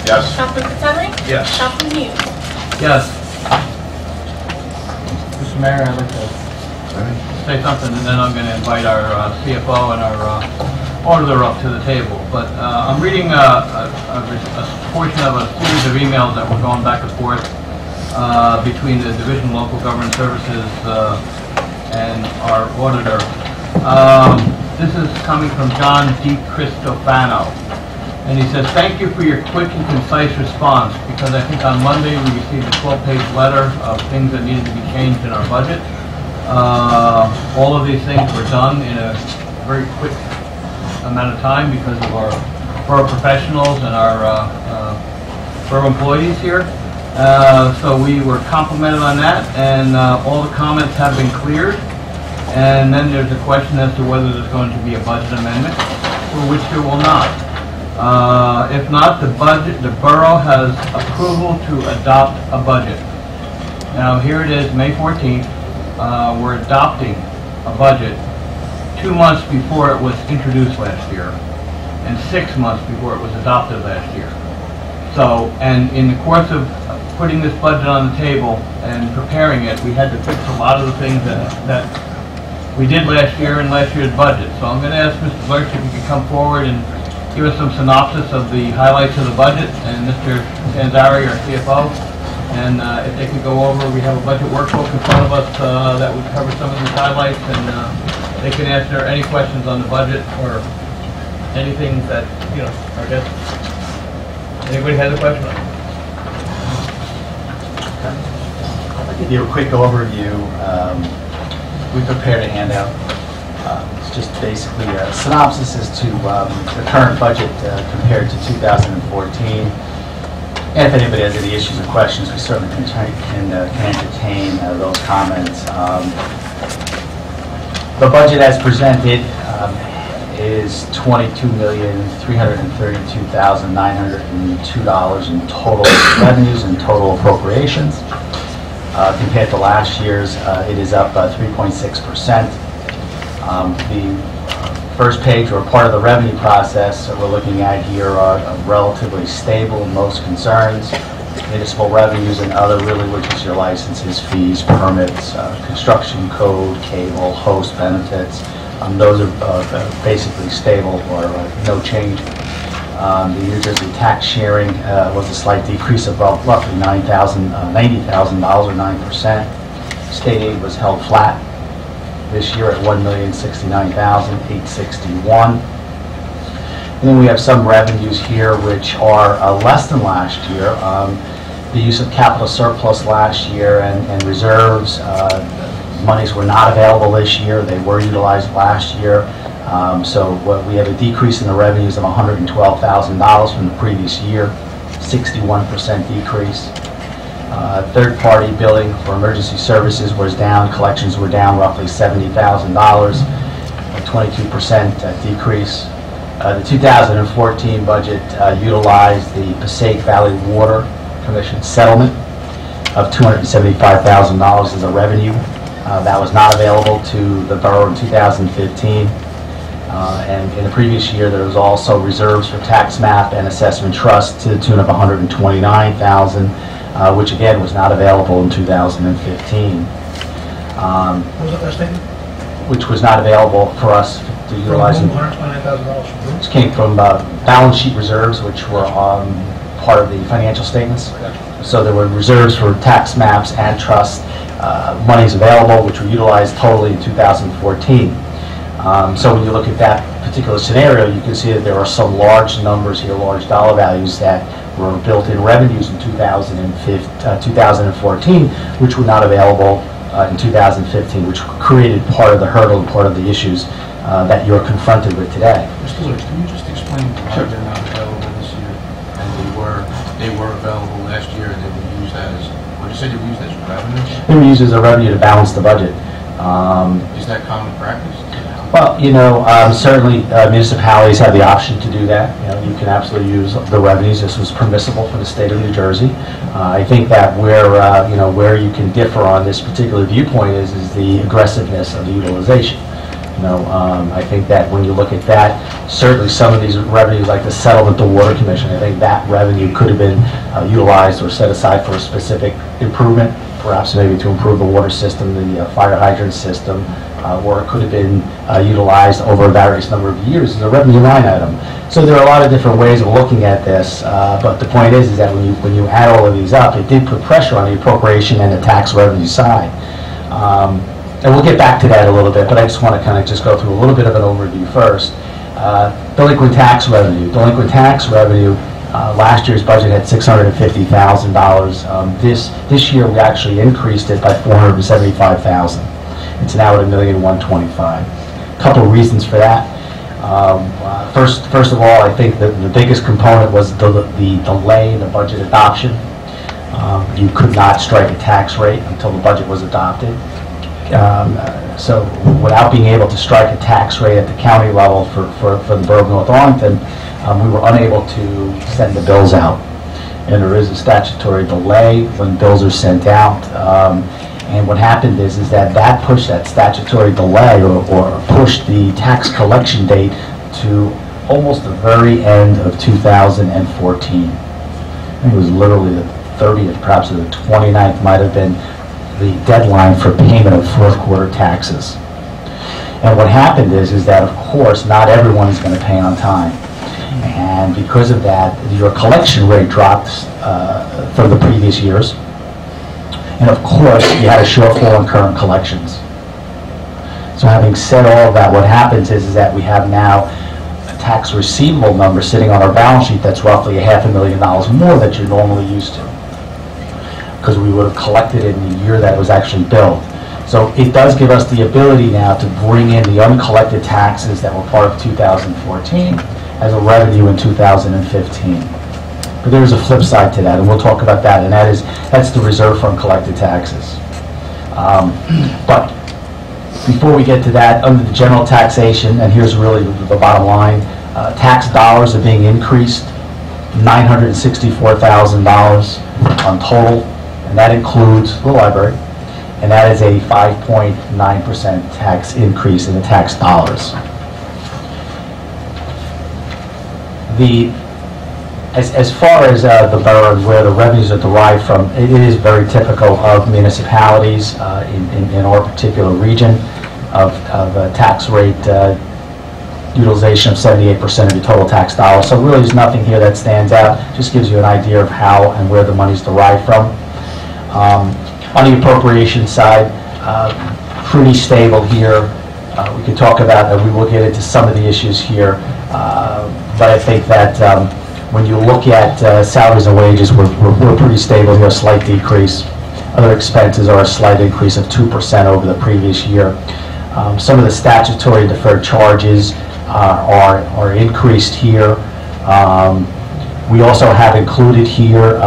Yes. Councilman Fitzhenry? Yes. Councilman Hughes? Yes. Mr. Mayor, I'd like to say something, and then I'm going to invite our CFO and our auditor up to the table. But I'm reading a portion of a series of emails that were going back and forth between the Division of Local Government Services and our auditor. This is coming from John D. Cristofano. And he says, thank you for your quick and concise response, because I think on Monday we received a 12-page letter of things that needed to be changed in our budget. All of these things were done in a very quick amount of time because of our borough professionals and our borough employees here. So we were complimented on that, and all the comments have been cleared. And then there's a question as to whether there's going to be a budget amendment, or which there will not. If not, the borough has approval to adopt a budget. Now here it is, May 14th. We're adopting a budget 2 months before it was introduced last year, and 6 months before it was adopted last year. So, and in the course of putting this budget on the table and preparing it, we had to fix a lot of the things that we did last year in last year's budget. So I'm going to ask Mr. Lurch if he could come forward and give us some synopsis of the highlights of the budget, and Mr. Sanzari, our CFO, and if they could go over, we have a budget workbook in front of us that would cover some of these highlights, and they can answer any questions on the budget or anything that, you know, I guess, anybody has a question? I'll give you a quick overview. We prepared a handout. It's just basically a synopsis as to the current budget compared to 2014. And if anybody has any issues or questions, we certainly can entertain those comments. The budget as presented is $22,332,902 in total revenues and total appropriations. Compared to last year's, it is up 3.6%. The first page, or part of the revenue process that we're looking at here, are relatively stable. Most concerns, municipal revenues and other, really, which is your licenses, fees, permits, construction code, cable, host benefits. Those are basically stable or no change. The New Jersey tax sharing was a slight decrease of roughly $90,000 or 9%. State aid was held flat this year at $1,069,861. And then we have some revenues here which are less than last year. The use of capital surplus last year and reserves, monies were not available this year. They were utilized last year. So we have a decrease in the revenues of $112,000 from the previous year, 61% decrease. Third-party billing for emergency services was down. Collections were down roughly $70,000, a 22% decrease. The 2014 budget utilized the Passaic Valley Water Commission settlement of $275,000 as a revenue. That was not available to the borough in 2015. And in the previous year, there was also reserves for tax map and assessment trust to the tune of $129,000. Which again was not available in 2015. What was that last statement? Which was not available for us to utilize. $129,000. This came from balance sheet reserves, which were part of the financial statements. Okay. So there were reserves for tax maps and trust monies available, which were utilized totally in 2014. So when you look at that particular scenario, you can see that there are some large numbers here, large dollar values that were built-in revenues in 2014, which were not available in 2015, which created part of the hurdle and part of the issues that you're confronted with today. Mr. Lewis, can you just explain why they're not available this year, and they were available last year, and they were used as, what you said you were used as revenue? They were used as a revenue to balance the budget. Is that common practice? Well, you know, certainly municipalities have the option to do that. You know, you can absolutely use the revenues. This was permissible for the state of New Jersey. I think that where you can differ on this particular viewpoint is the aggressiveness of the utilization. I think that when you look at that, certainly some of these revenues, like the settlement to Water Commission, I think that revenue could have been utilized or set aside for a specific improvement, perhaps maybe to improve the water system, the fire hydrant system, or it could have been utilized over a various number of years as a revenue line item. So there are a lot of different ways of looking at this, but the point is that when you add all of these up, it did put pressure on the appropriation and the tax revenue side. And we'll get back to that a little bit, but I just want to kind of just go through a little bit of an overview first. Delinquent tax revenue. Delinquent tax revenue, last year's budget had $650,000. This year we actually increased it by $475,000. It's now at $1,125,000. A couple of reasons for that. First of all, I think that the biggest component was the delay in the budget adoption. You could not strike a tax rate until the budget was adopted. So without being able to strike a tax rate at the county level for the Borough of North Arlington, we were unable to send the bills out. And there is a statutory delay when bills are sent out. And what happened is that pushed that statutory delay or pushed the tax collection date to almost the very end of 2014. I think it was literally the 30th, perhaps the 29th might have been the deadline for payment of fourth quarter taxes. And what happened is that, of course, not everyone is going to pay on time. And because of that, your collection rate dropped from the previous years. And of course, you had a shortfall in current collections. So having said all of that, what happens is that we have now a tax receivable number sitting on our balance sheet that's roughly $500,000 more than you're normally used to, because we would have collected it in the year that it was actually billed. So it does give us the ability now to bring in the uncollected taxes that were part of 2014 as a revenue in 2015. But there's a flip side to that, and we'll talk about that, and that's the reserve for uncollected taxes. But before we get to that, under the general taxation, and here's really the bottom line, tax dollars are being increased, $964,000 on total, and that includes the library, and that is a 5.9% tax increase in the tax dollars. As far as the borough and where the revenues are derived from, it is very typical of municipalities in our particular region of a tax rate utilization of 78% of your total tax dollars. So really there's nothing here that stands out, just gives you an idea of how and where the money's derived from. On the appropriation side, pretty stable here. We could talk about, we will get into some of the issues here, but I think that when you look at salaries and wages, we're pretty stable here, a slight decrease. Other expenses are a slight increase of 2% over the previous year. Some of the statutory deferred charges are increased here. We also have included here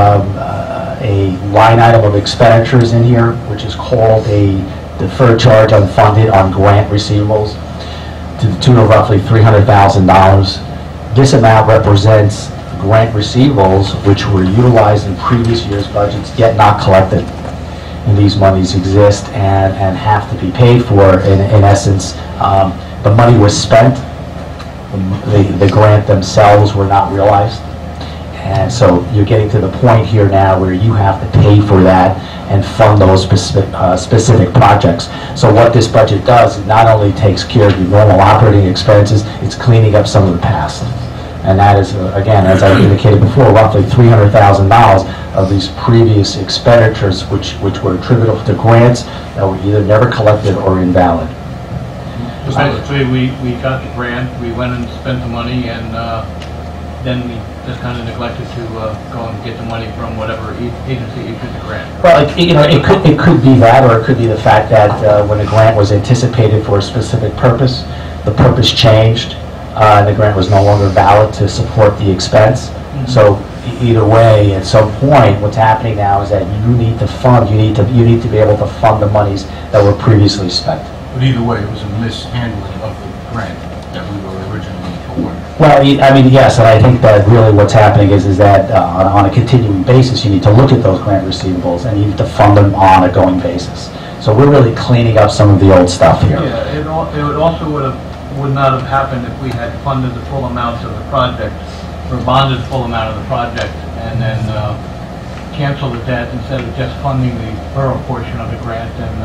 a line item of expenditures in here, which is called a deferred charge unfunded on grant receivables to the tune of roughly $300,000. This amount represents grant receivables which were utilized in previous year's budgets yet not collected. And these monies exist and have to be paid for. In essence, the money was spent, the grant themselves were not realized. And so you're getting to the point here now where you have to pay for that and fund those specific projects. So what this budget does, it not only takes care of your normal operating expenses, it's cleaning up some of the past. And that is, again, as I indicated before, roughly $300,000 of these previous expenditures which were attributable to grants that were either never collected or invalid. Basically, we got the grant, we went and spent the money, and then we just kind of neglected to go and get the money from whatever agency issued the grant. Well, it could be that, or it could be the fact that when the grant was anticipated for a specific purpose, the purpose changed. The grant was no longer valid to support the expense. Mm-hmm. So either way, at some point, what's happening now is that you need to fund. You need to be able to fund the monies that were previously spent. But either way, it was a mishandling of the grant that we were originally awarded. Well, I mean, yes, and I think that really what's happening is that on a continuing basis, you need to look at those grant receivables and you need to fund them on a going basis. So we're really cleaning up some of the old stuff here. Yeah, it also would not have happened if we had funded the full amount of the project, or bonded the full amount of the project, and then cancel the debt instead of just funding the borough portion of the grant and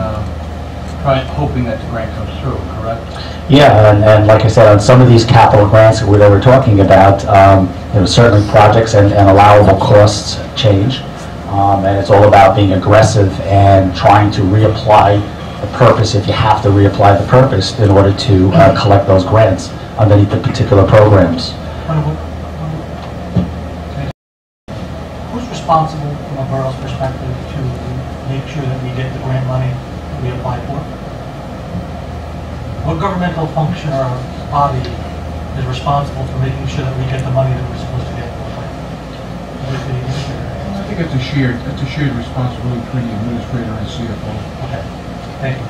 hoping that the grant comes through, correct? Yeah, and like I said, on some of these capital grants that we're talking about, certainly projects and allowable costs change. And it's all about being aggressive and trying to reapply the purpose, if you have to reapply the purpose, in order to collect those grants underneath the particular programs. Who's responsible from a borough's perspective to make sure that we get the grant money that we apply for? What governmental function or body is responsible for making sure that we get the money that we're supposed to get? I think it's a shared responsibility between the administrator and CFO. Okay, thank you.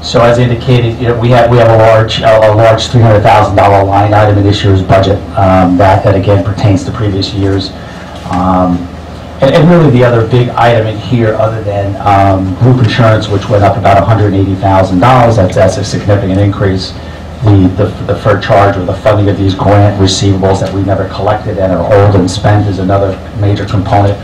So as indicated, we have a large $300,000 line item in this year's budget that again pertains to previous years. And really the other big item in here, other than group insurance, which went up about $180,000, that's a significant increase. The deferred charge or the funding of these grant receivables that we never collected and are old and spent is another major component.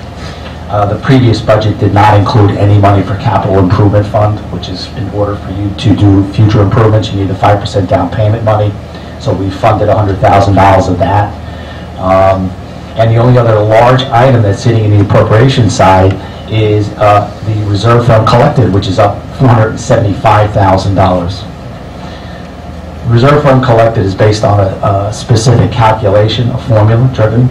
The previous budget did not include any money for capital improvement fund, which is in order for you to do future improvements, you need a 5% down payment money. So we funded $100,000 of that. And the only other large item that's sitting in the appropriation side is the reserve fund collected, which is up $475,000. Reserve fund collected is based on a specific calculation, a formula driven,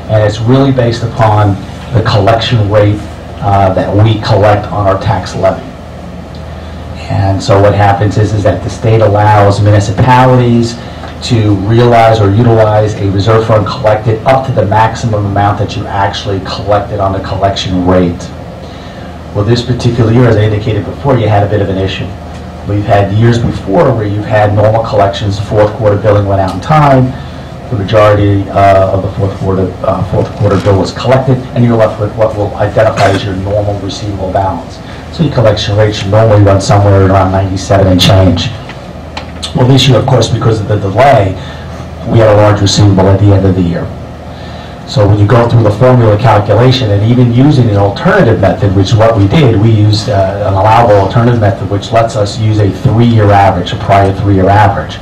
and it's really based upon the collection rate that we collect on our tax levy. And so what happens is that the state allows municipalities to realize or utilize a reserve fund collected up to the maximum amount that you actually collected on the collection rate. Well, this particular year, as I indicated before, you had a bit of an issue. We've had years before where you've had normal collections, fourth quarter billing went out in time, the majority of the fourth quarter bill was collected, and you're left with what we'll identify as your normal receivable balance. So your collection rate should normally run somewhere around 97 and change. Well, this year, of course, because of the delay, we had a large receivable at the end of the year. So when you go through the formula calculation and even using an alternative method, which is what we did, we used an allowable alternative method which lets us use a 3-year average, a prior 3-year average,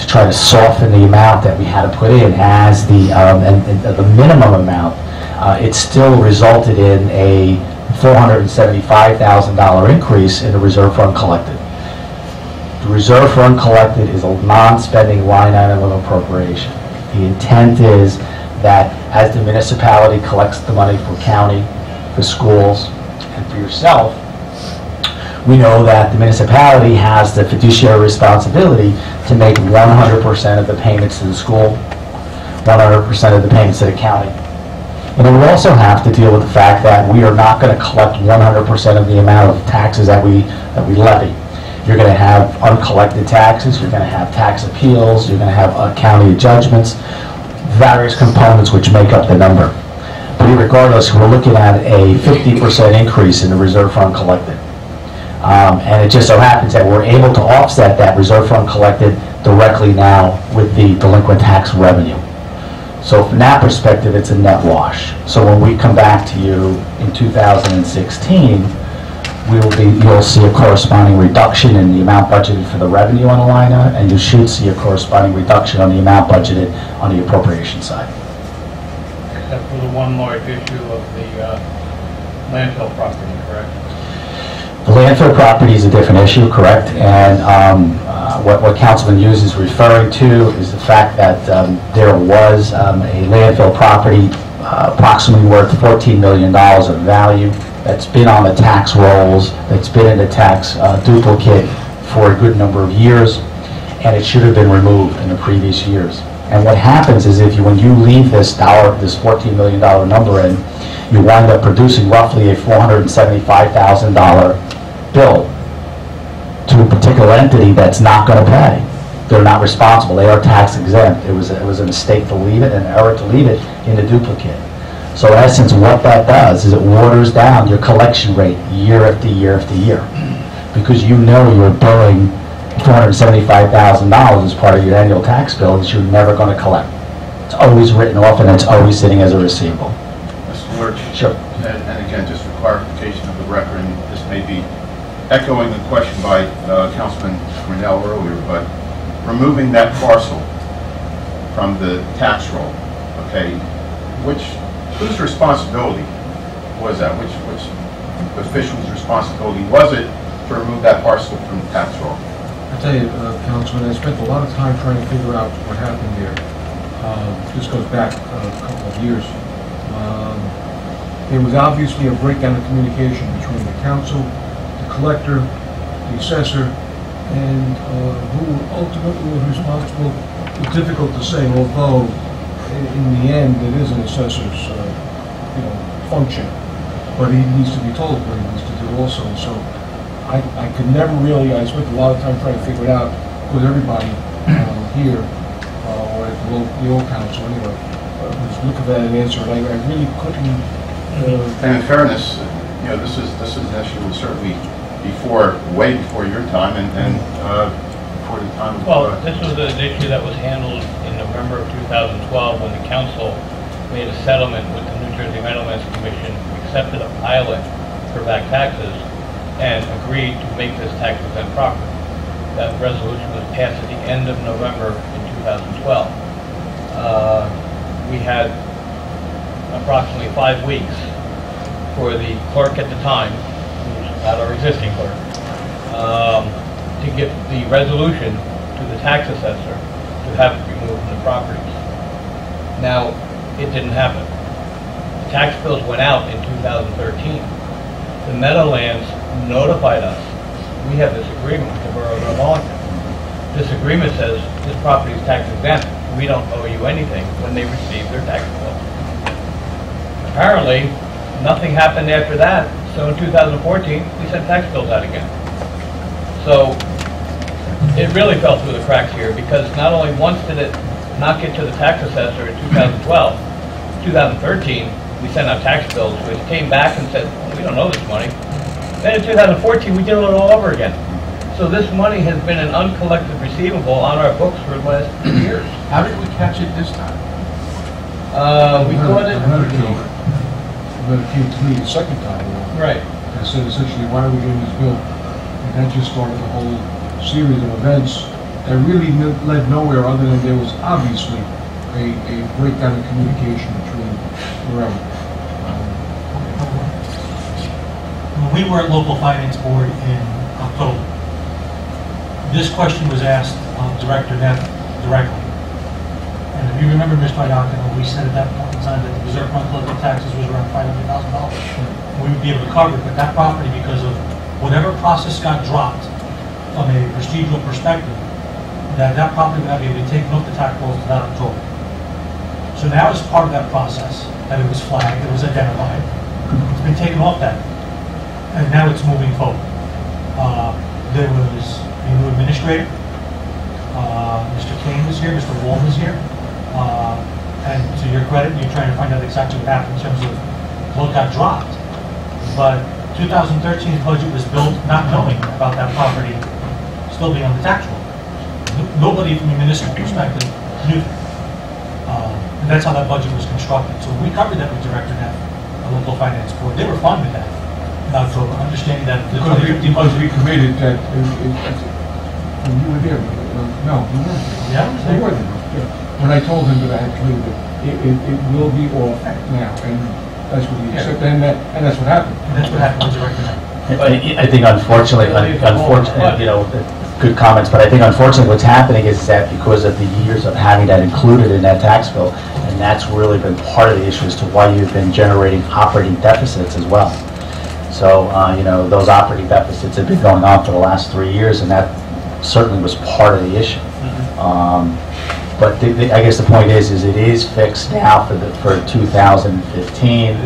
to try to soften the amount that we had to put in as the minimum amount. It still resulted in a $475,000 increase in the reserve fund collected. The reserve fund collected is a non-spending line item of appropriation. The intent is that as the municipality collects the money for county, for schools, and for yourself, we know that the municipality has the fiduciary responsibility to make 100% of the payments to the school, 100% of the payments to the county. And it will also have to deal with the fact that we are not going to collect 100% of the amount of taxes that we levy. You're going to have uncollected taxes, you're going to have tax appeals, you're going to have county judgments, various components which make up the number. But regardless, we're looking at a 50% increase in the reserve fund collected. And it just so happens that we're able to offset that reserve fund collected directly now with the delinquent tax revenue. So from that perspective, it's a net wash. So when we come back to you in 2016, you'll see a corresponding reduction in the amount budgeted for the revenue on the line item, and you should see a corresponding reduction on the amount budgeted on the appropriation side. Except for the one large issue of the landfill property, correct? The landfill property is a different issue, correct? And what Councilman Hughes is referring to is the fact that there was a landfill property approximately worth $14 million of value that's been on the tax rolls, that's been in the tax duplicate for a good number of years, and it should have been removed in the previous years. And what happens is when you leave this $14 million number in, you wind up producing roughly a $475,000 bill to a particular entity that's not going to pay. They're not responsible. They are tax exempt. It was a mistake to leave it, an error to leave it in the duplicate. So in essence, what that does is it waters down your collection rate year after year after year. Because you know you're billing $275,000 as part of your annual tax bill that you're never going to collect. It's always written off and it's always sitting as a receivable. Mr. Lurch? Sure. And again, just for clarification of the record, and this may be echoing the question by Councilman Cornell earlier, but removing that parcel from the tax roll, okay, whose responsibility was that? Which official's responsibility was it to remove that parcel from the tax roll? I tell you, Councilman, I spent a lot of time trying to figure out what happened there. This goes back a couple of years. There was obviously a breakdown of communication between the council, the collector, the assessor, and who ultimately was responsible. It's difficult to say, although in the end it is an assessor's function, but he needs to be told what he needs to do also. So I could never really, I spent a lot of time trying to figure it out with everybody here, or at the old council anyway, was looking at an answer, and I really couldn't. And in fairness, this is an issue that certainly way before your time, and before the time. Well, this was an issue that was handled in November of 2012 when the council made a settlement with the New Jersey Meadowlands Commission, accepted a pilot for back taxes, and agreed to make this tax-exempt property. That resolution was passed at the end of November in 2012. We had approximately 5 weeks for the clerk at the time, who's not our existing clerk, to get the resolution to the tax assessor to have it removed from the properties. Now, it didn't happen. The tax bills went out in 2013. The Meadowlands notified us, we have this agreement with the Borough of North Arlington. This agreement says this property is tax exempt. We don't owe you anything when they receive their tax bill. Apparently, nothing happened after that. So in 2014, we sent tax bills out again. So it really fell through the cracks here because not only once did it not get to the tax assessor in 2012, 2013, we sent out tax bills which came back and said, well, we don't owe this money. Then in 2014, we did it all over again. So this money has been an uncollected receivable on our books for the last 2 years. How did we catch it this time? We caught it. But it came to me the second time around. Right. I said essentially, why are we getting this bill? And that just started a whole series of events that really led nowhere other than there was obviously a breakdown in communication between wherever. When we were at local finance board in October, this question was asked of Director Neff directly. And if you remember, Mr. Iacino, we said at that point in time that the reserve fund collected taxes was around $500,000. We would be able to cover it, but that property, because of whatever process got dropped from a procedural perspective, that property would not be able to take off the tax rolls to that October. So now as part of that process, that it was flagged, it was identified, it's been taken off that, and now it's moving forward. There was a new administrator, Mr. Kane was here, Mr. Wall was here, and to your credit, you're trying to find out exactly what happened in terms of what got dropped. But 2013's budget was built not knowing about that property still being on the tax roll. Nobody from a municipal perspective knew that. And that's how that budget was constructed. So we covered that with Director Neff, the local finance board. They were fine with that in October, understanding that the 2015 budget. We committed that when you were there. No, you weren't there. Yeah, you were there. Yeah. When I told him that I had committed it will be off now, and that's what he accepted, and that's what happened. And that's what happened with Director Neff. I think unfortunately, good comments, but I think unfortunately what's happening is that because of the years of having that included in that tax bill, and that's really been part of the issue as to why you've been generating operating deficits as well. So, those operating deficits have been going on for the last 3 years, and that certainly was part of the issue. But I guess the point is it is fixed now for 2015.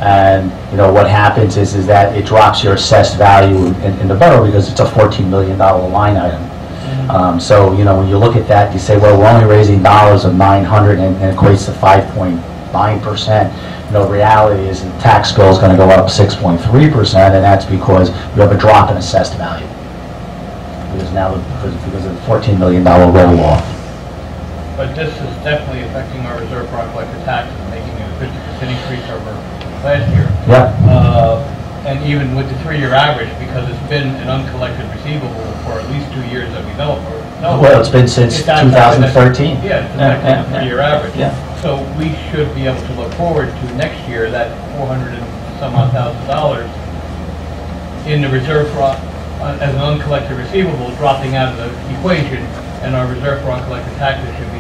And what happens is that it drops your assessed value in the borough because it's a $14 million line item. So when you look at that, you say, well, we're only raising dollars of $900 and it equates to 9%. Reality is the tax bill is going to go up 6.3%, and that's because we have a drop in assessed value. Because of the $14 million roll-off. But this is definitely affecting our reserve for uncollected taxes, making it a 50% increase over last year. Yep. And even with the 3-year average, because it's been an uncollected receivable for at least 2 years that we know. Well, it's been since 2013. Yeah, it's affecting the 3-year average. Yeah. So we should be able to look forward to next year, that $400 and some odd $1,000 in the reserve for, as an uncollected receivable dropping out of the equation, and our reserve for uncollected taxes should be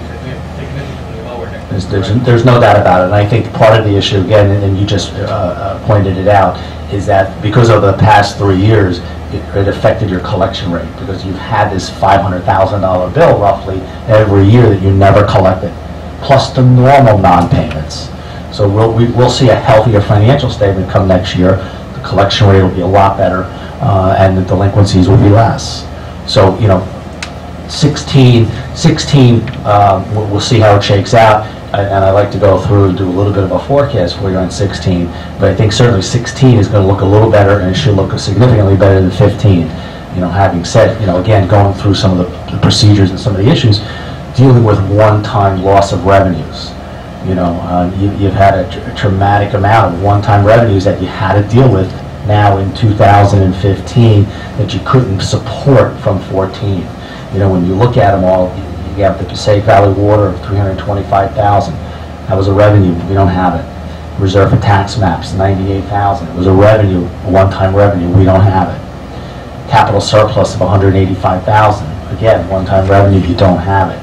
significantly lower next year. There's no doubt about it. And I think part of the issue, again, and you just pointed it out, is that because of the past 3 years, it affected your collection rate, because you've had this $500,000 bill roughly every year that you never collected, plus the normal non-payments. So we'll see a healthier financial statement come next year. The collection rate will be a lot better, and the delinquencies will be less. So, 16, we'll see how it shakes out, and I like to go through and do a little bit of a forecast for you on 16, but I think certainly 16 is going to look a little better, and it should look significantly better than 15. Having said, again, going through some of the procedures and some of the issues, dealing with one-time loss of revenues. You've had a traumatic amount of one-time revenues that you had to deal with now in 2015 that you couldn't support from 14. When you look at them all, you have the Passaic Valley Water of $325,000. That was a revenue. We don't have it. Reserve for tax maps, $98,000. It was a revenue, a one-time revenue. We don't have it. Capital surplus of $185,000. Again, one-time revenue. You don't have it.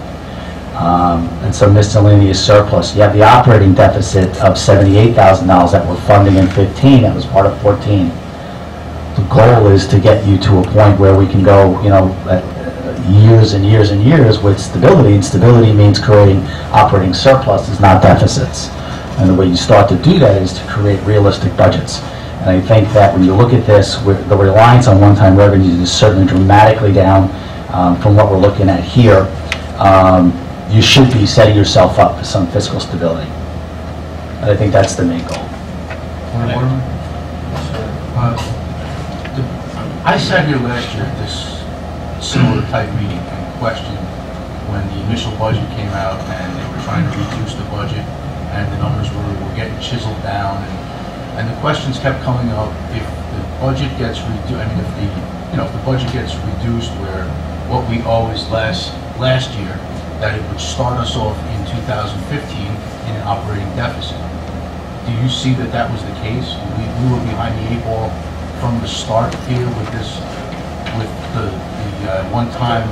And some miscellaneous surplus. You have the operating deficit of $78,000 that we're funding in 15. That was part of 14. The goal is to get you to a point where we can go, years and years and years with stability, and stability means creating operating surpluses, not deficits. And the way you start to do that is to create realistic budgets. And I think that when you look at this, the reliance on one-time revenues is certainly dramatically down from what we're looking at here. You should be setting yourself up for some fiscal stability. And I think that's the main goal. I sat here last year at this similar type meeting and questioned when the initial budget came out and they were trying to reduce the budget and the numbers were getting chiseled down, and the questions kept coming up: if the budget gets reduced, if the budget gets reduced where what we owe is less last year, that it would start us off in 2015 in an operating deficit. Do you see that that was the case? We were behind the 8 ball from the start here with the one-time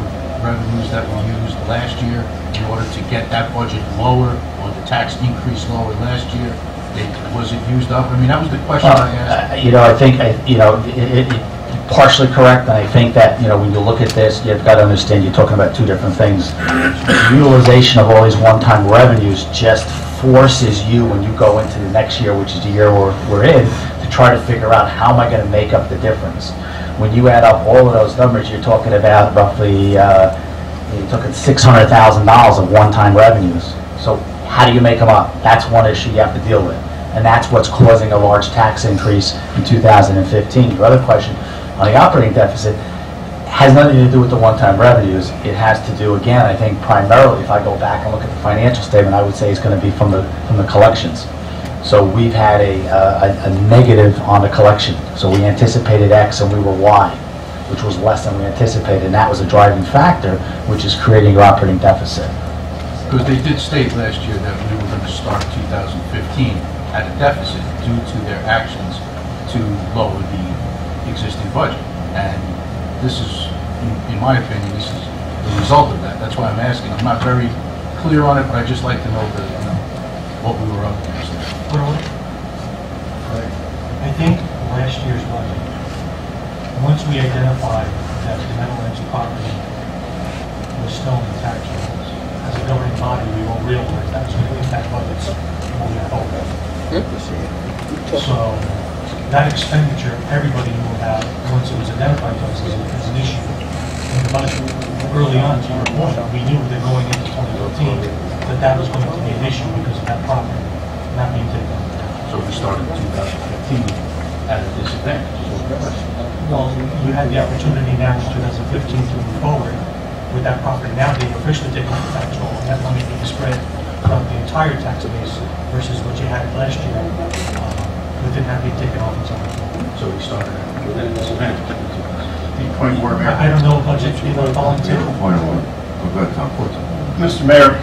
revenues that we used last year in order to get that budget lower, or the tax increase lower last year. Was it used up? That was the question I asked. I think it partially correct, and I think that when you look at this, you've got to understand you're talking about two different things. The utilization of all these one-time revenues just forces you, when you go into the next year, which is the year we're in, to try to figure out how am I going to make up the difference. When you add up all of those numbers, you're talking about roughly you're talking $600,000 of one-time revenues. So how do you make them up? That's one issue you have to deal with, and that's what's causing a large tax increase in 2015. Your other question on the operating deficit has nothing to do with the one-time revenues. It has to do, again, I think primarily, if I go back and look at the financial statement, I would say it's going to be from the collections. So we've had a negative on the collection. So we anticipated X and we were Y, which was less than we anticipated, and that was a driving factor, which is creating your operating deficit. Because they did state last year that we were going to start 2015 at a deficit due to their actions to lower the existing budget. And this is, in my opinion, this is the result of that. That's why I'm asking. I'm not very clear on it, but I'd just like to know what we were up against. I think last year's budget, once we identified that the Meadowlands property was still in the tax rolls, as a governing body, we will realize that was going to impact budgets moving forward. So that expenditure, everybody knew about once it was identified to us as an issue in the budget. Early on, to your point, we knew that going into 2015 that was going to be an issue because of that property. started 2015 at a disadvantage. Well, you had the opportunity now in 2015 to move forward with that property now being officially taken off the tax roll, and that money being spread throughout the entire tax base versus what you had last year, with it having taken off in some. So we started at a disadvantage. Point of order, Mayor. I don't know what budget you want to fall into. Point of order. Go ahead, Tom. Mr. Mayor,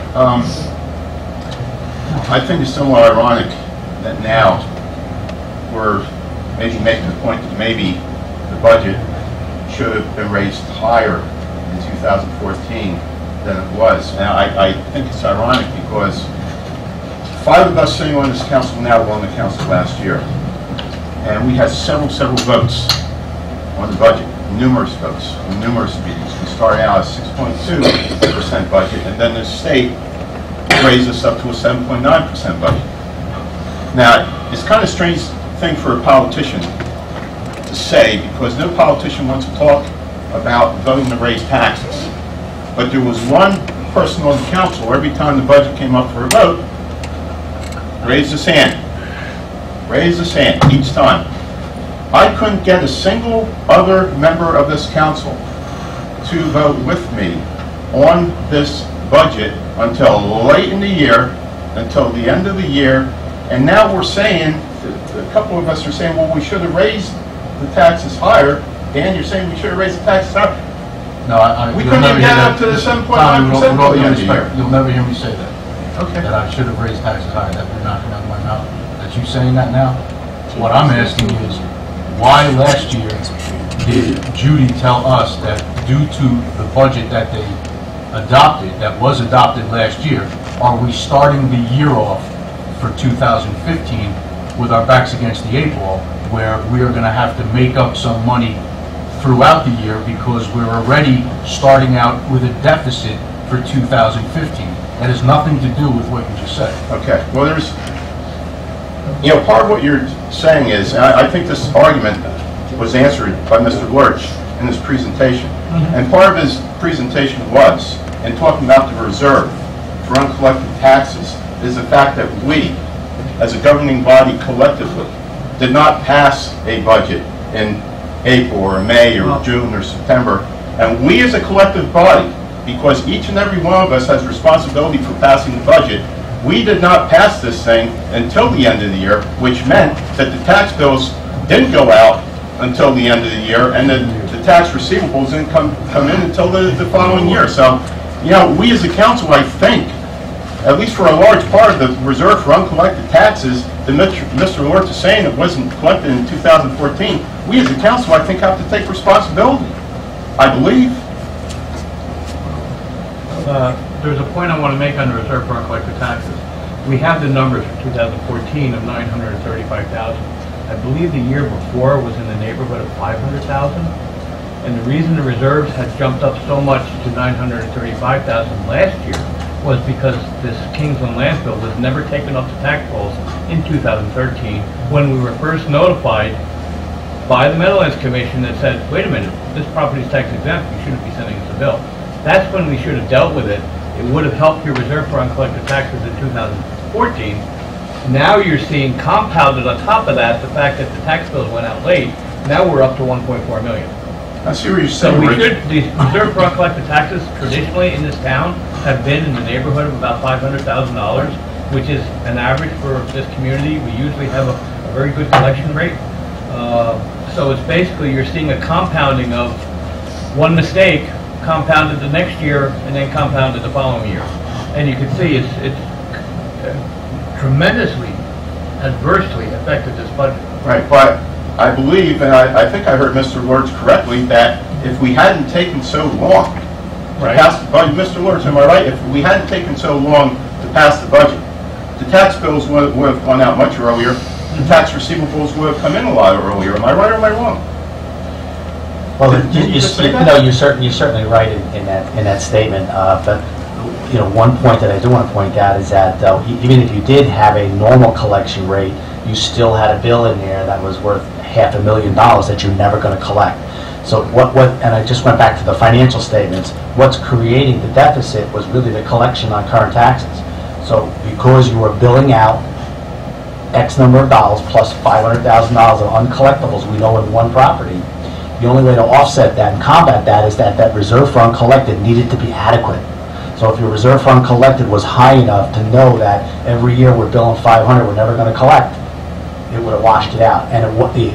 I think it's somewhat ironic that now we're maybe making the point that maybe the budget should have been raised higher in 2014 than it was. Now, I think it's ironic because 5 of us sitting on this council now were on the council last year. And we had several votes on the budget, numerous votes, on numerous meetings. We started out at 6.2% budget, and then the state raised us up to a 7.9% budget. Now, it's kind of a strange thing for a politician to say, because no politician wants to talk about voting to raise taxes. But there was one person on the council, every time the budget came up for a vote, raised his hand each time. I couldn't get a single other member of this council to vote with me on this budget until late in the year, until the end of the year, and now we're saying, a couple of us are saying, well, we should have raised the taxes higher. Dan, you're saying we should have raised the taxes higher? No, We you'll couldn't never even hear get up that. to the 7.9% Tom, till the end of the year. You'll never hear me say that. Okay. That I should have raised taxes higher. That we're knocking out of my mouth. That you saying that now? What I'm asking is, why last year did Judy tell us that due to the budget that they adopted, that was adopted last year, are we starting the year off for 2015 with our backs against the 8 ball, where we are going to have to make up some money throughout the year because we're already starting out with a deficit for 2015? That has nothing to do with what you just said. Okay, well, there's, part of what you're saying is, and I think this argument was answered by Mr. Lurch in his presentation. And part of his presentation was, in talking about the reserve for uncollected taxes, is the fact that we, as a governing body collectively, did not pass a budget in April or May or June or September. And we as a collective body, because each and every one of us has responsibility for passing the budget, we did not pass this thing until the end of the year, which meant that the tax bills didn't go out until the end of the year, and the tax receivables didn't come in until the following year. So, we as a council, I think, at least for a large part of the reserve for uncollected taxes that Mr. Lortz is saying it wasn't collected in 2014, we as a council, I think, have to take responsibility, I believe. There's a point I want to make on the reserve for uncollected taxes. We have the numbers for 2014 of 935,000. I believe the year before was in the neighborhood of 500,000. And the reason the reserves had jumped up so much to 935,000 last year was because this Kingsland landfill was never taken off the tax rolls in 2013, when we were first notified by the Meadowlands Commission that said, wait a minute, this property is tax exempt, you shouldn't be sending us a bill. That's when we should have dealt with it. It would have helped your reserve for uncollected taxes in 2014. Now you're seeing compounded on top of that the fact that the tax bills went out late. Now we're up to 1.4 million. I see what you're So saying, we Rich. should, the reserve for uncollected taxes traditionally in this town have been in the neighborhood of about $500,000, which is an average for this community. We usually have a very good collection rate. So it's basically, you're seeing a compounding of one mistake compounded the next year and then compounded the following year. And you can see it's tremendously adversely affected this budget. Right, but I believe, and I think I heard Mr. Lortz correctly, that if we hadn't taken so long to pass the budget, Mr. Lortz, am I right? If we hadn't taken so long to pass the budget, the tax bills would have gone out much earlier. The tax receivables would have come in a lot earlier. Am I right or am I wrong? Well, you're certainly right in that statement. But one point that I do want to point out is that even if you did have a normal collection rate, you still had a bill in there that was worth $500,000 that you're never going to collect. So and I just went back to the financial statements. What's creating the deficit was really the collection on current taxes. So because you were billing out X number of dollars plus $500,000 of uncollectibles we know in one property, the only way to offset that and combat that is that that reserve fund collected needed to be adequate. So if your reserve fund collected was high enough to know that every year we're billing 500, we're never going to collect, it would have washed it out. And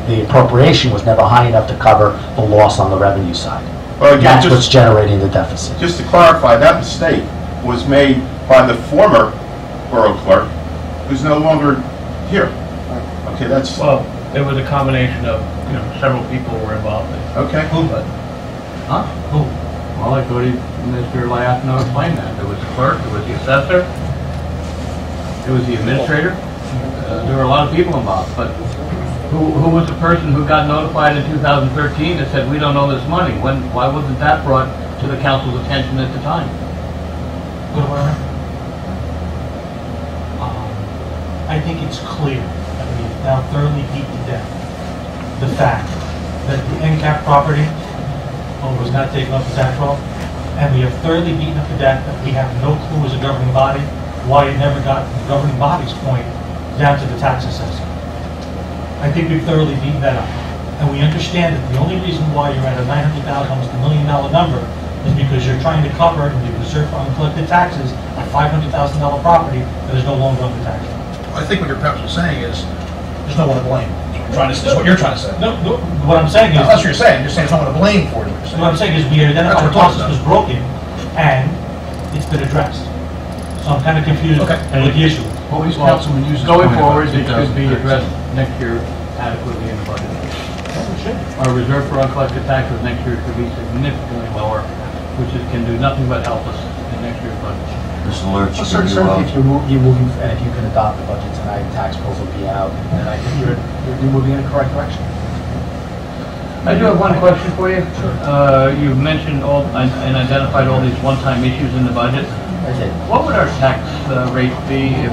the appropriation was never high enough to cover the loss on the revenue side. Well, again, That's what's generating the deficit. Just to clarify, that mistake was made by the former borough clerk, who's no longer here. Okay, that's... Well, it was a combination of, several people were involved in it. Okay. But, Huh? who? Well, I thought Mr. Liathno explained that. There was the clerk, there was the assessor, there was the administrator. There were a lot of people involved, but who was the person who got notified in 2013 that said, we don't owe this money? Why wasn't that brought to the council's attention at the time? I think it's clear that we've now thoroughly beat to death the fact that the NCAP property was not taken off the tax roll, and we have thoroughly beaten up to death that we have no clue as a governing body why it never got the governing body's point down to the tax assessor. I think we've thoroughly beaten that up. And we understand that the only reason why you're at a $900,000, almost $1 million number is because you're trying to cover and you reserve for uncollected taxes a $500,000 property that is no longer on the tax roll. I think what you're perhaps saying is, there's no one to blame. Is what you're trying to say. No, what I'm saying is... That's what you're saying. You're saying there's no one to blame for it. What I'm saying is we identified the process was broken and it's been addressed. So I'm kind of confused with the issue. Well, these councilmen use this Going point forward, about it should be 2013. addressed next year adequately in the budget. Our reserve for uncollected taxes next year could be significantly lower, which can do nothing but help us in next year's budget. Mr. Lurch, Well, can certainly, if you, you're moving, and if you can adopt the budget tonight, tax bills will be out, and I think you're moving in the correct direction. I do have one question for you. You've mentioned and identified all these one-time issues in the budget. I did. What would our tax rate be if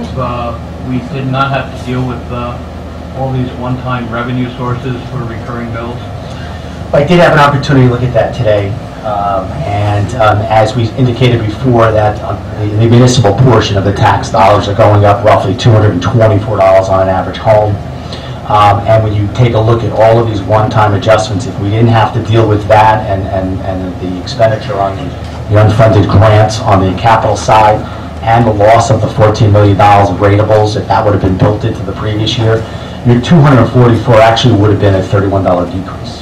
we did not have to deal with all these one-time revenue sources for recurring bills? I did have an opportunity to look at that today, and as we indicated before, that the municipal portion of the tax dollars are going up roughly $224 on an average home. And when you take a look at all of these one-time adjustments, if we didn't have to deal with that and the expenditure on the unfunded grants on the capital side and the loss of the $14 million of ratables, if that would have been built into the previous year, your 244 actually would have been a $31 decrease.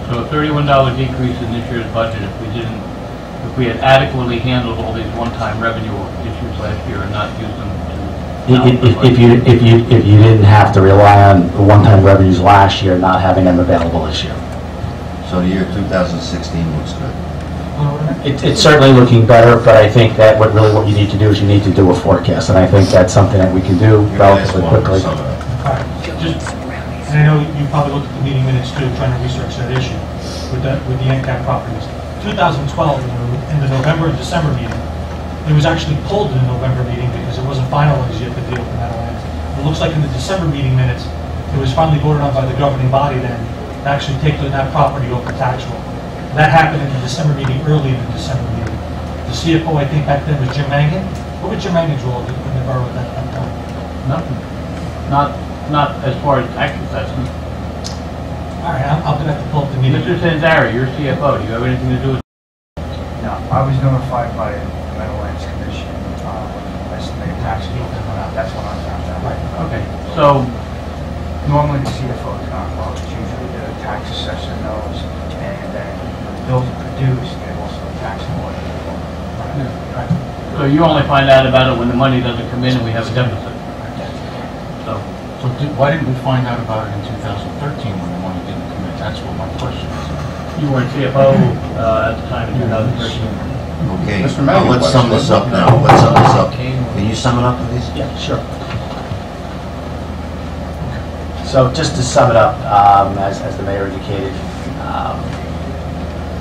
So a $31 decrease in this year's budget if we had adequately handled all these one-time revenue issues last year and not used them. If you didn't have to rely on the one-time revenues last year, not having them available this year. so the year 2016 looks good. It's certainly looking better, but I think that what you need to do is you need to do a forecast, and I think that's something that we can do relatively quickly. And I know you probably looked at the meeting minutes too, trying to research that issue with the NCAP properties. 2012, in the November and December meeting, it was actually pulled in the November meeting because it wasn't finalized yet, the deal for Meadowlands. It looks like in the December meeting minutes, it was finally voted on by the governing body then to actually take that property off the tax roll. That happened in the December meeting, early in the December meeting. The CFO, I think back then, was Jim Mangan. What was Jim Mangan's role in the borough at that point? Nothing. Not as far as tax assessment. All right, I'm going to have to pull up the meeting. Mr. Sanzari, you're CFO. Do you have anything to do with No, I was notified by the Meadowlands Commission, estimated tax bill coming out. That's when I found out. Right. Okay. So Normally the CFO is not involved. It's usually the tax assessor knows, and then when the bills are produced, they also the tax lawyer. So you only find out about it when the money doesn't come in and we have a deficit. So Why didn't we find out about it in 2013 when the money didn't come in? That's what my question is. you weren't CFO at the time in 2013. Okay, Mr. Mangan, let's sum this up now. Let's sum this up. Can you sum it up, please? Yeah, sure. So just to sum it up, as the mayor indicated,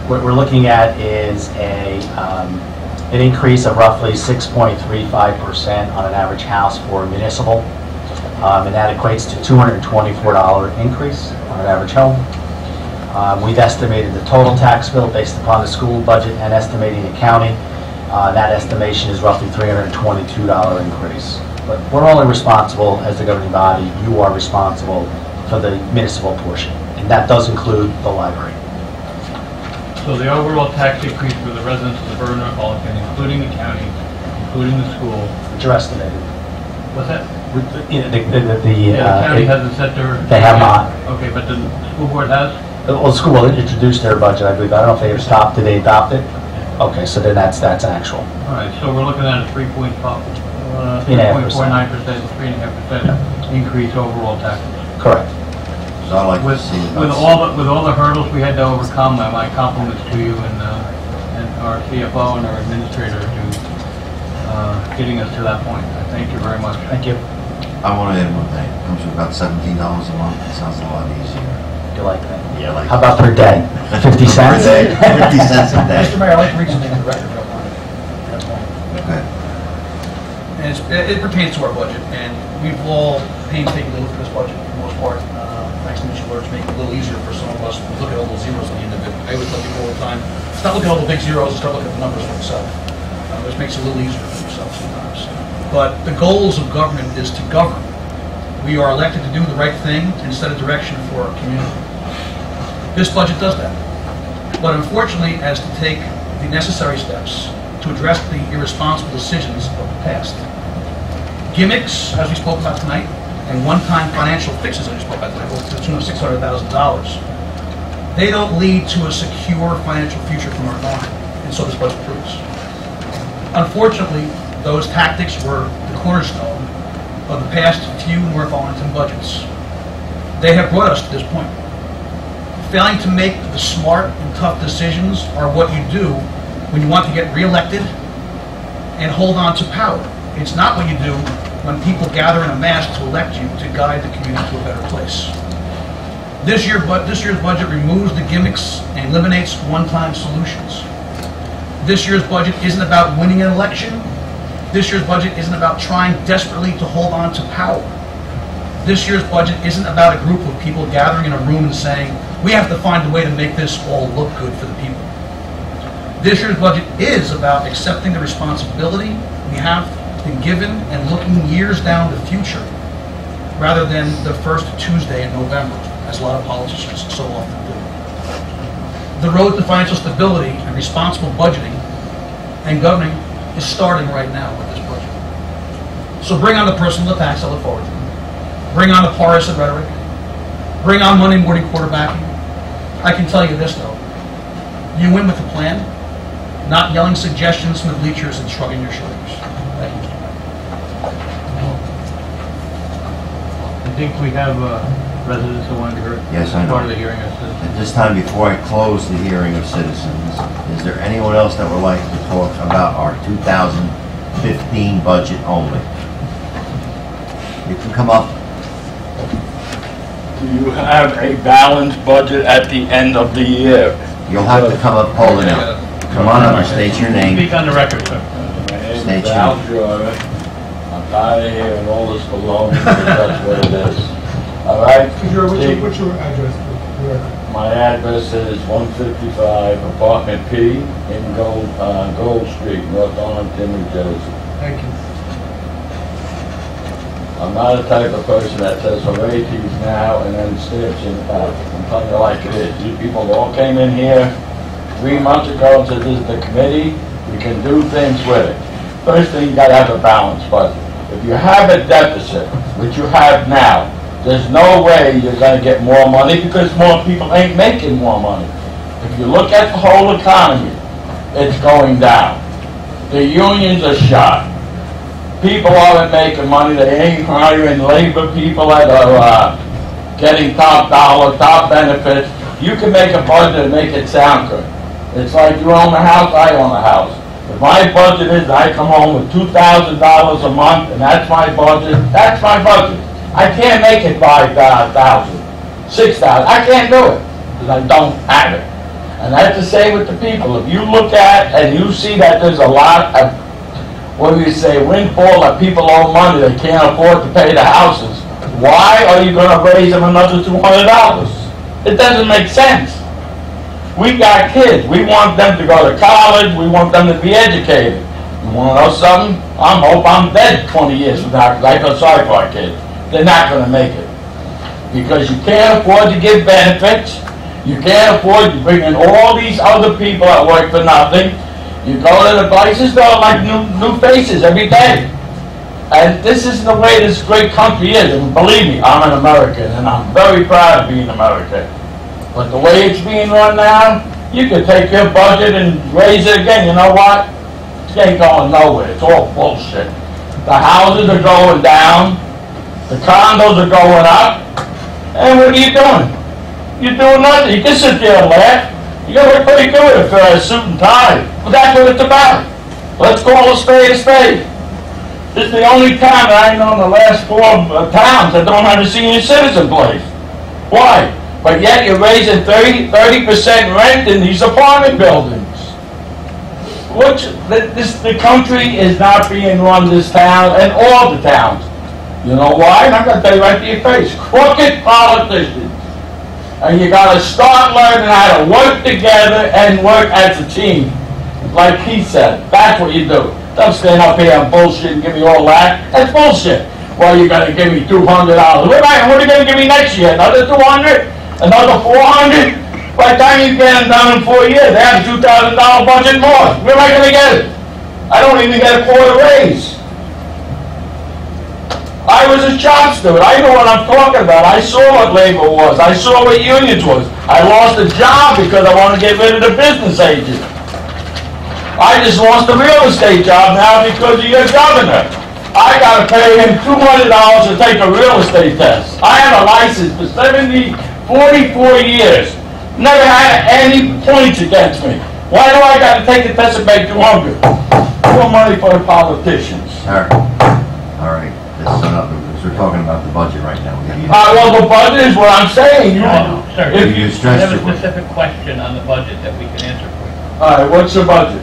what we're looking at is an increase of roughly 6.35% on an average house for municipal, and that equates to $224 increase on an average home. We've estimated the total tax bill based upon the school budget and estimating the county. That estimation is roughly $322 increase. But we're only responsible, as the governing body, you are responsible for the municipal portion, and that does include the library. So the overall tax increase for the residents of the borough of North Arlington, including the county, including the school, Which are estimated. what's that? You know, The county hasn't set their... They have not. Okay, but the school board has? Well, the school will introduce their budget, I believe. I don't know if they adopt, did they adopt it? Okay, so then that's actual. All right, so we're looking at a 3.49%, 3.5% increase overall taxes. Correct. So I'd like to With see with all the hurdles we had to overcome, my compliments to you and our CFO and our administrator to getting us to that point. I thank you very much. Thank you. I want to add one thing. It comes to about $17 a month. It sounds a lot easier. You like that? Yeah, like. How about per day? 50 cents? Per day, 50 cents a day. Mr. Mayor, I'd like to read something into the record. Real quick. Okay. And it pertains to our budget, and we've all painstakingly looked at this budget for the most part. Thanks to Mr. Lord, to make it a little easier for some of us to look at all those zeros at the end of it. I always tell people all the time, stop looking at all the big zeros and start looking at the numbers for yourself. Which makes it a little easier for yourself sometimes. But the goals of government is to govern. We are elected to do the right thing and set a direction for our community. This budget does that. But unfortunately, as to take the necessary steps to address the irresponsible decisions of the past. Gimmicks, as we spoke about tonight, and one-time financial fixes, as we spoke about tonight, to the tune of $600,000, they don't lead to a secure financial future from our government, and so this budget proves. Unfortunately, those tactics were the cornerstone of the past few North Arlington budgets. They have brought us to this point. Failing to make the smart and tough decisions are what you do when you want to get reelected and hold on to power. It's not what you do when people gather in a mass to elect you to guide the community to a better place. This year's budget removes the gimmicks and eliminates one-time solutions. This year's budget isn't about winning an election. This year's budget isn't about trying desperately to hold on to power. This year's budget isn't about a group of people gathering in a room and saying, we have to find a way to make this all look good for the people. This year's budget is about accepting the responsibility we have been given and looking years down the future rather than the first Tuesday in November, as a lot of politicians so often do. The road to financial stability and responsible budgeting and governing is starting right now with this budget. So bring on the personal attacks I look forward to. Bring on the partisan rhetoric. Bring on Monday morning quarterbacking. I can tell you this though, you win with a plan, not yelling suggestions from the bleachers and shrugging your shoulders. Thank you. I think we have residents who wanted to hear Yes, I know. part of the hearing. At this time, before I close the hearing of citizens, is there anyone else that would like to talk about our 2015 budget only? You can come up. Do you have a balanced budget at the end of the year? You'll have to come up, hold it out. Come on up and state your name. Speak on the record, sir. State your Al name. Jordan. I'm tired of hearing all this baloney, because that's what it is. All right? What's your address? My address is 155 Apartment P in Gold Street, North Arlington, New Jersey. Thank you. I'm not the type of person that says hooray to you now and then stamps in the back. I'm telling you like it is. You people all came in here 3 months ago and said this is the committee, we can do things with it. First thing, you gotta have a balanced budget. If you have a deficit, which you have now, there's no way you're gonna get more money because more people ain't making more money. If you look at the whole economy, it's going down. The unions are shot. People aren't making money, they ain't hiring labor people that are getting top dollar, top benefits. You can make a budget and make it sound good. It's like you own a house, I own a house. If my budget is I come home with $2,000 a month and that's my budget, that's my budget. I can't make it 5,000, 6,000, I can't do it because I don't have it. And that's the same with the people. If you look at and you see that there's a lot of, what do you say, windfall that people owe money, they can't afford to pay the houses. Why are you going to raise them another $200? It doesn't make sense. We got kids. We want them to go to college. We want them to be educated. You wanna know something? I'm dead 20 years from now, because I feel sorry for our kids. They're not gonna make it. Because you can't afford to give benefits, you can't afford to bring in all these other people that work for nothing. You go to the places, they're like new faces every day. And this is the way this great country is, and believe me, I'm an American, and I'm very proud of being American. But the way it's being run now, you could take your budget and raise it again. You know what? It ain't going nowhere. It's all bullshit. The houses are going down, the condos are going up, and what are you doing? You're doing nothing. You can sit there and laugh. You gotta look pretty good if you're a suit and tie. But that's what it's about. Let's call a spade a spade. This is the only town that I know in the last 4 towns that don't have a senior citizen place. Why? But yet you're raising 30% rent in these apartment buildings. The country is not being run, this town, and all the towns. You know why? And I'm going to tell you right to your face. Crooked politicians. And you got to start learning how to work together and work as a team. Like he said, that's what you do. Don't stand up here and bullshit and give me all that. That's bullshit. Well, you're going to give me $200. What are you going to give me next year? Another 200? Another 400? By the time you get them done in 4 years, they have a $2,000 budget more. Where am I going to get it? I don't even get a quarter raise. I was a shop steward. I know what I'm talking about. I saw what labor was. I saw what unions was. I lost a job because I want to get rid of the business agent. I just lost a real estate job now because of your governor. I got to pay him $200 to take a real estate test. I have a license for 44 years. Never had any points against me. Why do I got to take a test and pay $200? More money for the politicians. All right. This is enough, because we're talking about the budget right now. Well, the budget is what I'm saying. Sir, If you you stress have a it. specific question on the budget that we can answer for you. All right, what's the budget?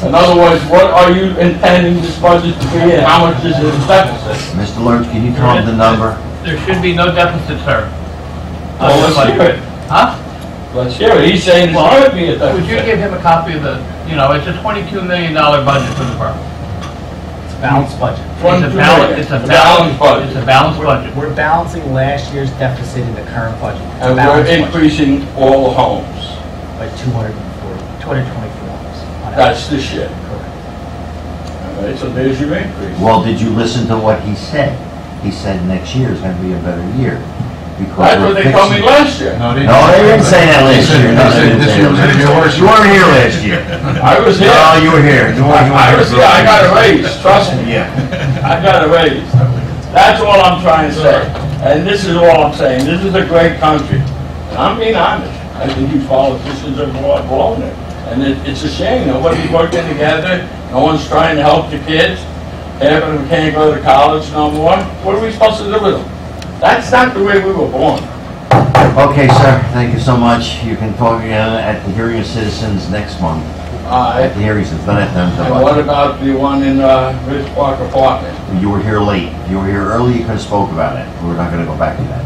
In other words, what are you intending this budget to be, and how much is it in deficit? Mr. Lurch, can you tell him the number? There should be no deficit, sir. Well, let's hear it. Huh? Let's hear it. He's saying it's going to be a Would you deficit. give him a copy of the, it's a $22 million budget for the borough. It's a balanced budget. It's a balanced budget. It's a balanced budget. We're balancing last year's deficit in the current budget. It's a And we're balanced budget increasing all the homes. by 224 homes. on That's average. the shit. Correct. All right, so there's your increase. Well, did you listen to what he said? He said next year is going to be a better year. Because That's we're what they told me fixing- last year. No, they didn't say that last year. No, they didn't This say year was that. going to be worse. You weren't here last year. I was here. No, you were here. You weren't I was here. I got a raise, trust me. Yeah. I got a raise. That's all I'm trying to say. And this is all I'm saying. This is a great country. And I'm being honest. I think these politicians are blowing it. And it's a shame. Nobody's working together. No one's trying to help the kids. Half of them can't go to college no more. What are we supposed to do with them? That's not the way we were born. Okay, sir, thank you so much. You can talk again at the hearing of citizens next month. At the hearings, it's not at them. And what about the one in Ridge Park Apartment? You were here late. If you were here early, you could have spoke about it. We're not gonna go back to that.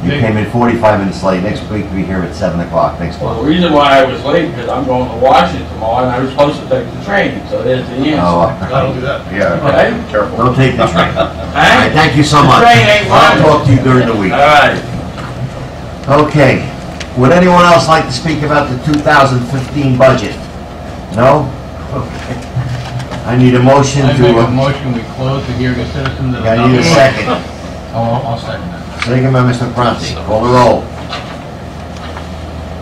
You came in 45 minutes late. Next week, we'll be here at 7 o'clock next Well, the month. reason why I was late, because I'm going to Washington tomorrow, and I was supposed to take the train, so there's the answer. Oh, Don't do that. Yeah, Okay? careful. don't take the train. All right, thank you so The much. train ain't I'll running. talk to you during the week. All right. Okay. Would anyone else like to speak about the 2015 budget? No? Okay. I need a motion I to... make a motion, we close the hearing of citizens. I need a second. I'll second that. Second by Mr. Franci. Call the roll.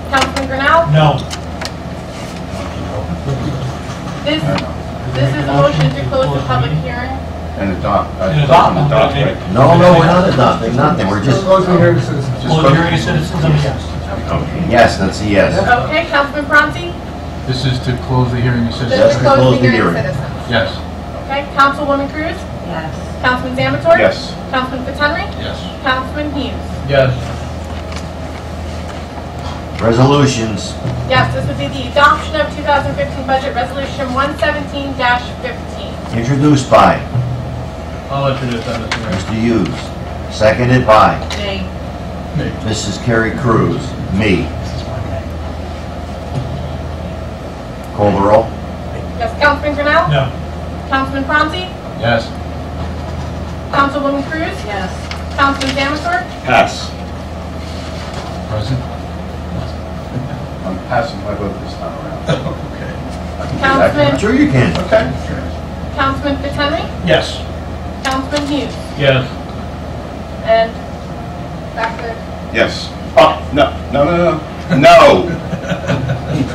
Councilman Grinnell? No. This is a motion to close the public hearing. And adopt. And adopt. Adopt, right? No, we're not adopting, nothing. We're just... Close the hearing of citizens, I'm a yes. Yes, that's a yes. Okay, Councilman Franci? This is to close the hearing of This Yes, is citizens. to to close close the the hearing of hearing. citizens. Yes. Okay, Councilwoman Cruz? Yes. Councilman Zamator? Yes. Councilman Fitzhenry? Yes. Councilman Hughes? Yes. Resolutions. Yes, this would be the adoption of 2015 Budget Resolution 117-15. Introduced by I'll introduce that, Mr. Mayor. Mr. Hughes. Seconded by Me. Mrs. Carrie Cruz. Me. Call the roll. Yes. Councilman Cornell? No. Councilman Franzi? Yes. Councilwoman Cruz? Yes. Councilman Damasor? Pass. Present? I'm passing my vote this time around. Okay. I can do that, Councilman- Sure you can. Okay. Councilman Fitzhenry? Yes. Councilman Hughes? Yes. And back to Yes. Oh, no. No!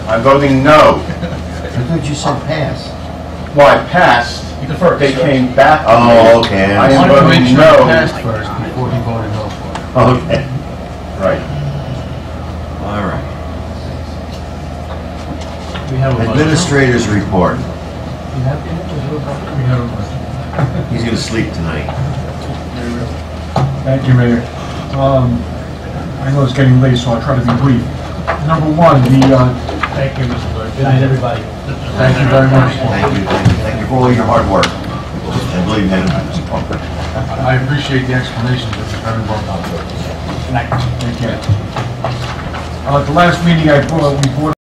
I'm voting no. I thought you said pass. Well, I passed. You deferred. They came back. to Oh, me. okay. I I am wanted to voting make sure it no. passed first before he voted no for it. Okay. Right. All right. We have a budget. Administrators report. We have a budget. He's gonna sleep tonight. Thank you, Mayor. I know it's getting late, so I'll try to be brief. Number one, Thank you, Mr. Clerk. Good night, everybody. thank you very much. Thank you for all your hard work. And believe me, I appreciate the explanations, it was very well done. Thank you. At the last meeting, we brought